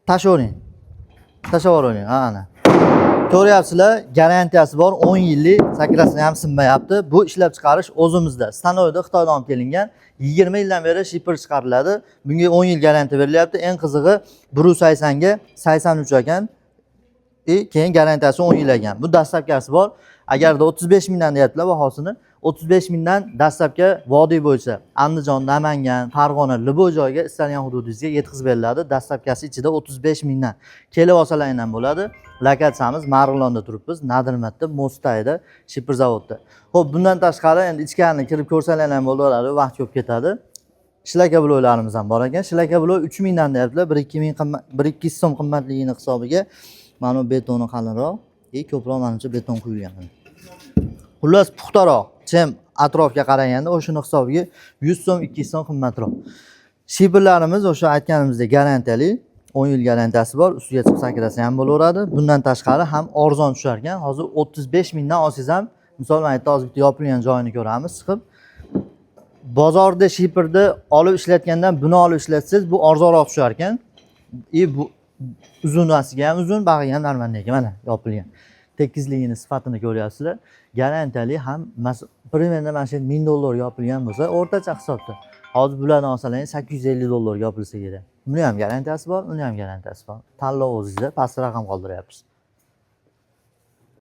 Tashlavering. Tashlab ana. Ko'ryapsizlar, garantiyasi bor, 10 yillik, sakrasini ham sinmayapti. Bu ishlab chiqarish o'zimizda. Stanoyda Xitoydan olib kelingan, 20 yildan beri shipper chiqariladi. Bunga 10 yil garantiya berilyapti. Eng qizig'i 180 ga 83 ekan. Keyin garantiyasi 10 yil ekan. Bu dastlabkasi bor. Agarda 35 mingdan deyaptilar bahosini, 35 mingdan dastlabki vodiy bo'yicha Andijon, Namangan, Farg'ona, Libo joyga istalgan hududingizga yetkazib beriladi. Dastlabkasi ichida 35 mingdan kelib olsalaringdan bo'ladi. Lokatsiyamiz Marg'ilonda turibmiz, Nadirmatda, Mo'stayda, shipper zavodda. Xo'p, bundan tashqari endi ichkarini kirib ko'rsalaringlar ham bo'laveradi, vaqt ko'p ketadi. Shlaka bloylarimiz ham bor ekan. Shlaka bloy 3 mingdan deyaptilar, 1-2 ming qimmat, 1-2 so'm qimmatligini hisobiga mana bu betoni qalinroq, ko'proq menimcha beton quyilgan. Xullas puxtaroq, chem atrofga qaraganda o'shini hisobiga 100 so'm, 200 so'm qimmatroq. Shipperlarimiz o'sha aytganimizdek garantiyali, 10 yil garantiyasi bor, ustiga chiqib sakrasi ham bo'laveradi. Bundan tashqari ham arzon tushar ekan. Hozir 35 mingdan olsangiz ham, misol men aytdim, hozir bitta yopilgan joyini ko'ramiz, chiqib bozorda shipperni olib ishlatgandan buni olib ishlatsangiz, bu arzonroq tushar ekan. Bu uzunasiga ham uzun, bag'iga ham normalniy ekan, mana yopilgan. Tekizligini, sifatini ko'ryapsizlar. Garantiyali ham primenda mana shu $1000 yopilgan bo'lsa, o'rtacha hisobda. Hozir bularni olsalaringiz $850 yopilsa kerak. Buni ham garantiyasi bor, uni ham garantiyasi bor. Tanlov o'zingizda, pastda raqam qoldiryapmiz.